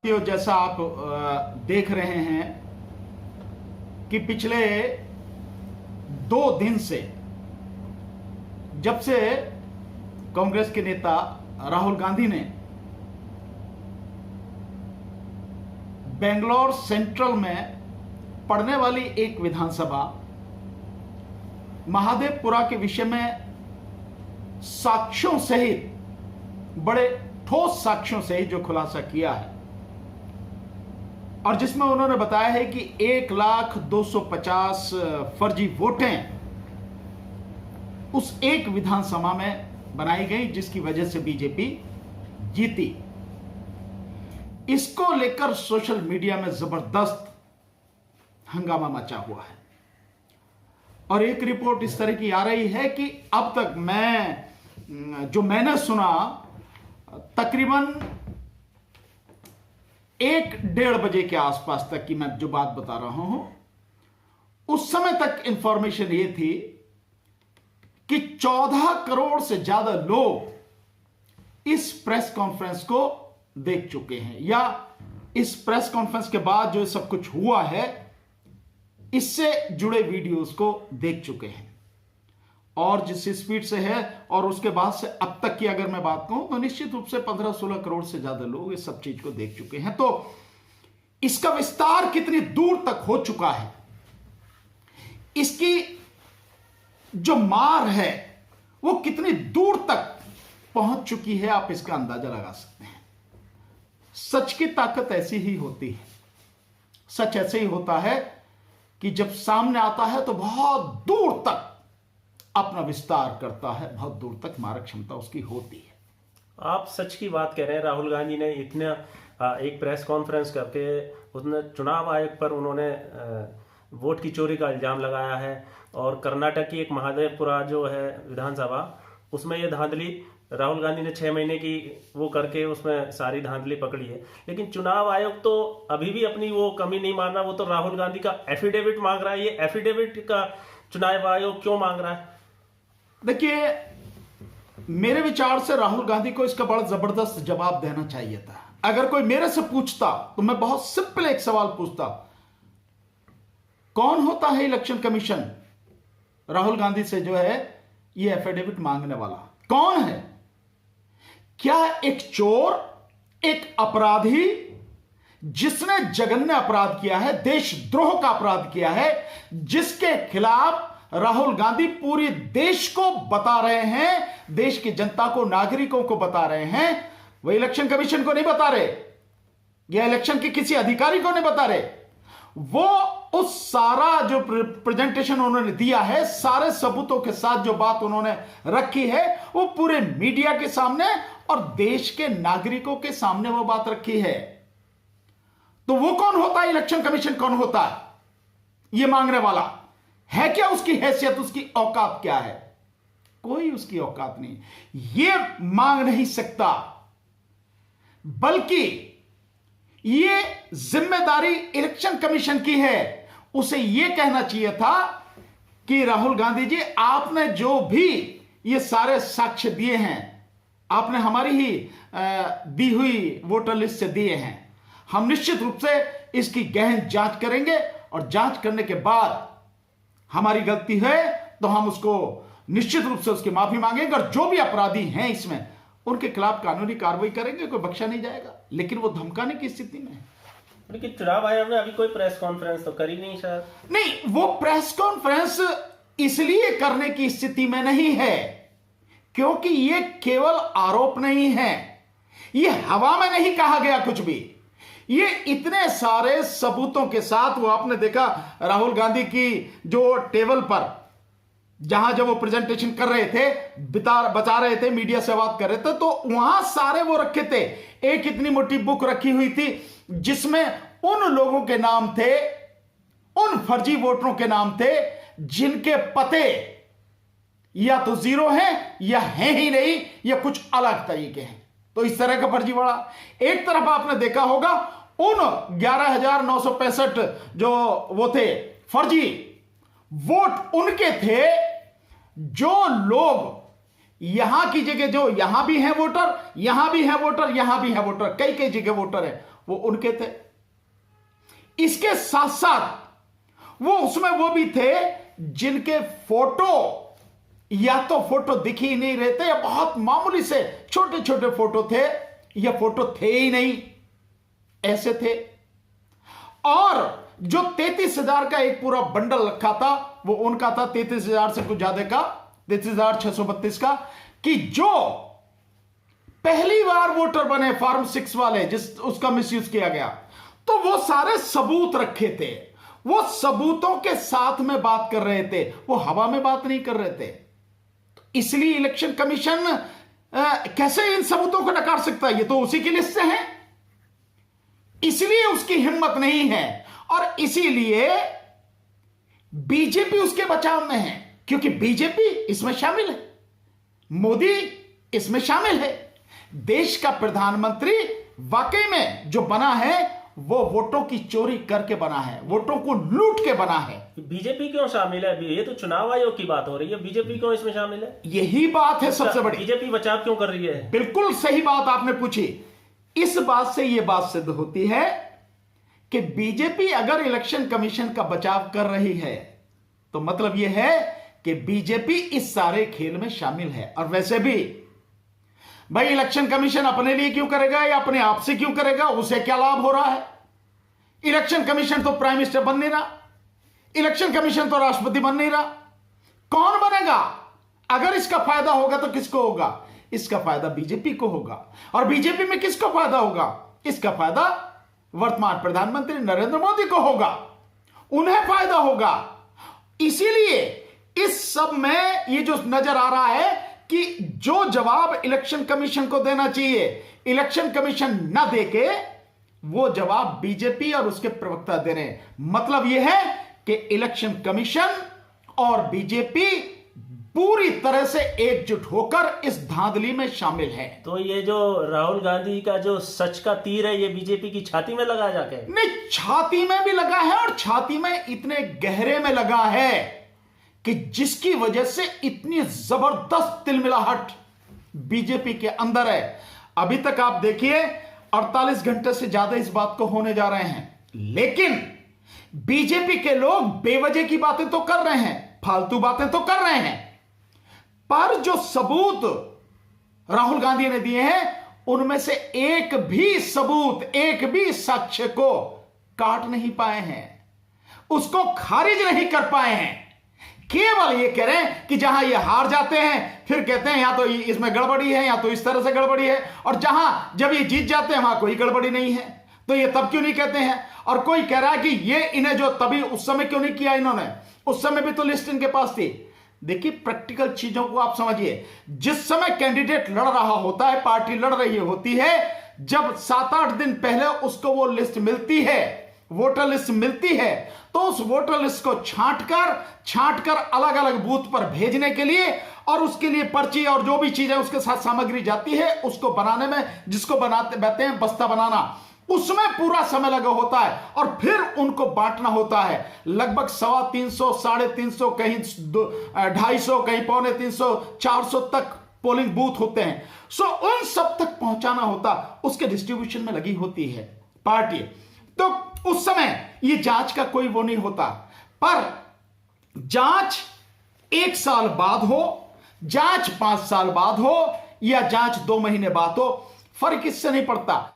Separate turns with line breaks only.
जैसा आप देख रहे हैं कि पिछले 2 दिन से जब से कांग्रेस के नेता राहुल गांधी ने बेंगलोर सेंट्रल में पड़ने वाली एक विधानसभा महादेवपुरा के विषय में साक्ष्यों सहित, बड़े ठोस साक्ष्यों सहित जो खुलासा किया है और जिसमें उन्होंने बताया है कि 1,250 फर्जी वोटें उस एक विधानसभा में बनाई गई जिसकी वजह से बीजेपी जीती। इसको लेकर सोशल मीडिया में जबरदस्त हंगामा मचा हुआ है और एक रिपोर्ट इस तरह की आ रही है कि अब तक मैंने सुना तकरीबन 1-1:30 बजे के आसपास तक की मैं जो बात बता रहा हूं, उस समय तक इंफॉर्मेशन ये थी कि 14 करोड़ से ज्यादा लोग इस प्रेस कॉन्फ्रेंस को देख चुके हैं या इस प्रेस कॉन्फ्रेंस के बाद जो सब कुछ हुआ है इससे जुड़े वीडियोस को देख चुके हैं और जिस स्पीड से है और उसके बाद से अब तक की अगर मैं बात कहूं तो निश्चित रूप से 15-16 करोड़ से ज्यादा लोग इस सब चीज को देख चुके हैं। तो इसका विस्तार कितनी दूर तक हो चुका है, इसकी जो मार है वो कितनी दूर तक पहुंच चुकी है, आप इसका अंदाजा लगा सकते हैं। सच की ताकत ऐसी ही होती है, सच ऐसे ही होता है कि जब सामने आता है तो बहुत दूर तक अपना विस्तार करता है, बहुत दूर तक मारक क्षमता उसकी होती है।
आप सच की बात कह रहे हैं। राहुल गांधी ने इतना एक प्रेस कॉन्फ्रेंस करके उसने चुनाव आयोग पर उन्होंने वोट की चोरी का इल्जाम लगाया है और कर्नाटक की एक महादेवपुरा जो है विधानसभा, उसमें ये धांधली राहुल गांधी ने 6 महीने की वो करके उसमें सारी धांधली पकड़ी है। लेकिन चुनाव आयोग तो अभी भी अपनी वो कमी नहीं मान रहा, वो तो राहुल गांधी का एफिडेविट मांग रहा है। ये एफिडेविट का चुनाव आयोग क्यों मांग रहा है?
देखिए, मेरे विचार से राहुल गांधी को इसका बड़ा जबरदस्त जवाब देना चाहिए था। अगर कोई मेरे से पूछता तो मैं बहुत सिंपल एक सवाल पूछता, कौन होता है इलेक्शन कमीशन राहुल गांधी से जो है ये एफिडेविट मांगने वाला? कौन है? क्या एक चोर, एक अपराधी जिसने जघन्य अपराध किया है, देशद्रोह का अपराध किया है, जिसके खिलाफ राहुल गांधी पूरे देश को बता रहे हैं, देश की जनता को, नागरिकों को बता रहे हैं, वह इलेक्शन कमीशन को नहीं बता रहे या इलेक्शन के किसी अधिकारी को नहीं बता रहे। वो उस सारा जो प्रेजेंटेशन उन्होंने दिया है, सारे सबूतों के साथ जो बात उन्होंने रखी है, वो पूरे मीडिया के सामने और देश के नागरिकों के सामने वो बात रखी है। तो वो कौन होता है? इलेक्शन कमीशन कौन होता है? ये मांगने वाला है क्या? उसकी हैसियत, उसकी औकात क्या है? कोई उसकी औकात नहीं, ये मांग नहीं सकता। बल्कि ये जिम्मेदारी इलेक्शन कमीशन की है। उसे यह कहना चाहिए था कि राहुल गांधी जी, आपने जो भी ये सारे साक्ष्य दिए हैं, आपने हमारी ही दी हुई वोटर लिस्ट से दिए हैं, हम निश्चित रूप से इसकी गहन जांच करेंगे और जांच करने के बाद हमारी गलती है तो हम उसको निश्चित रूप से उसकी माफी मांगेंगे और जो भी अपराधी हैं इसमें उनके खिलाफ कानूनी कार्रवाई करेंगे, कोई बख्शा नहीं जाएगा। लेकिन वो धमकाने की स्थिति में है।
लेकिन चुनाव आयोग ने अभी कोई प्रेस कॉन्फ्रेंस तो करी नहीं शायद।
नहीं, वो प्रेस कॉन्फ्रेंस इसलिए करने की स्थिति में नहीं है क्योंकि ये केवल आरोप नहीं है, ये हवा में नहीं कहा गया कुछ भी। ये इतने सारे सबूतों के साथ, वो आपने देखा राहुल गांधी की जो टेबल पर जहां जब वो प्रेजेंटेशन कर रहे थे, बता रहे थे, मीडिया से बात कर रहे थे, तो वहां सारे वो रखे थे। एक इतनी मोटी बुक रखी हुई थी जिसमें उन लोगों के नाम थे, उन फर्जी वोटरों के नाम थे जिनके पते या तो 0 हैं या हैं ही नहीं या कुछ अलग तरीके हैं। तो इस तरह का फर्जीवाड़ा एक तरफ आपने देखा होगा, उन 11,965 जो वो थे फर्जी वोट उनके थे जो लोग यहां की जगह, जो यहां भी है वोटर, यहां भी है वोटर, यहां भी है वोटर, कई कई जगह वोटर है, वो उनके थे। इसके साथ साथ वो उसमें वो भी थे जिनके फोटो या तो फोटो दिख ही नहीं रहे थे, या बहुत मामूली से छोटे छोटे फोटो थे, या फोटो थे ही नहीं, ऐसे थे। और जो 33,000 का एक पूरा बंडल रखा था वो उनका था, 33,000 से कुछ ज्यादा का, 33,632 का, कि जो पहली बार वोटर बने फॉर्म 6 वाले, जिस उसका मिसयूज किया गया, तो वो सारे सबूत रखे थे। वो सबूतों के साथ में बात कर रहे थे, वो हवा में बात नहीं कर रहे थे। तो इसलिए इलेक्शन कमीशन कैसे इन सबूतों को नकार सकता है? ये तो उसी की लिस्ट से है, इसलिए उसकी हिम्मत नहीं है। और इसीलिए बीजेपी उसके बचाव में है, क्योंकि बीजेपी इसमें शामिल है, मोदी इसमें शामिल है। देश का प्रधानमंत्री वाकई में जो बना है वो वोटों की चोरी करके बना है, वोटों को लूट के बना है।
बीजेपी क्यों शामिल है? ये तो चुनाव आयोग की बात हो रही है, बीजेपी क्यों इसमें शामिल है?
यही बात है सबसे बड़ी।
बीजेपी बचाव क्यों कर रही है?
बिल्कुल सही बात आपने पूछी। इस बात से यह बात सिद्ध होती है कि बीजेपी अगर इलेक्शन कमीशन का बचाव कर रही है तो मतलब यह है कि बीजेपी इस सारे खेल में शामिल है। और वैसे भी भाई इलेक्शन कमीशन अपने लिए क्यों करेगा या अपने आप से क्यों करेगा? उसे क्या लाभ हो रहा है? इलेक्शन कमीशन तो प्राइम मिनिस्टर बन नहीं रहा, इलेक्शन कमीशन तो राष्ट्रपति बन नहीं रहा, कौन बनेगा? अगर इसका फायदा होगा तो किसको होगा? इसका फायदा बीजेपी को होगा। और बीजेपी में किसको फायदा होगा? इसका फायदा वर्तमान प्रधानमंत्री नरेंद्र मोदी को होगा, उन्हें फायदा होगा। इसीलिए इस सब में ये जो नजर आ रहा है कि जो जवाब इलेक्शन कमीशन को देना चाहिए, इलेक्शन कमीशन न देके वो जवाब बीजेपी और उसके प्रवक्ता दे रहे हैं। मतलब यह है कि इलेक्शन कमीशन और बीजेपी पूरी तरह से एकजुट होकर इस धांधली में शामिल है।
तो ये जो राहुल गांधी का जो सच का तीर है, ये बीजेपी की छाती में लगा जाके?
नहीं, छाती में भी लगा है, और छाती में इतने गहरे में लगा है कि जिसकी वजह से इतनी जबरदस्त तिलमिलाहट बीजेपी के अंदर है। अभी तक आप देखिए 48 घंटे से ज्यादा इस बात को होने जा रहे हैं, लेकिन बीजेपी के लोग बेवजह की बातें तो कर रहे हैं, फालतू बातें तो कर रहे हैं, पर जो सबूत राहुल गांधी ने दिए हैं उनमें से एक भी सबूत, एक भी साक्ष्य को काट नहीं पाए हैं, उसको खारिज नहीं कर पाए हैं। केवल ये कह रहे हैं कि जहां ये हार जाते हैं फिर कहते हैं या तो इसमें गड़बड़ी है या तो इस तरह से गड़बड़ी है, और जहां जब ये जीत जाते हैं वहां कोई गड़बड़ी नहीं है, तो ये तब क्यों नहीं कहते हैं? और कोई कह रहा है कि ये इन्हें जो तभी उस समय क्यों नहीं किया इन्होंने, उस समय भी तो लिस्ट इनके पास थी। देखिए प्रैक्टिकल चीजों को आप समझिए। जिस समय कैंडिडेट लड़ रहा होता है, पार्टी लड़ रही होती है, जब 7-8 दिन पहले उसको वो लिस्ट मिलती है, वोटर लिस्ट मिलती है, तो उस वोटर लिस्ट को छांटकर अलग अलग बूथ पर भेजने के लिए, और उसके लिए पर्ची और जो भी चीजें उसके साथ सामग्री जाती है उसको बनाने में, जिसको कहते हैं बस्ता बनाना, उसमें पूरा समय लगा होता है, और फिर उनको बांटना होता है। लगभग 350, 350, कहीं 250, कहीं 250, 400 तक पोलिंग बूथ होते हैं। सो उन सब तक पहुंचाना होता, उसके डिस्ट्रीब्यूशन में लगी होती है पार्टी। तो उस समय ये जांच का कोई वो नहीं होता, पर जांच 1 साल बाद हो, जांच 5 साल बाद हो, या जांच 2 महीने बाद हो, फर्क इससे नहीं पड़ता।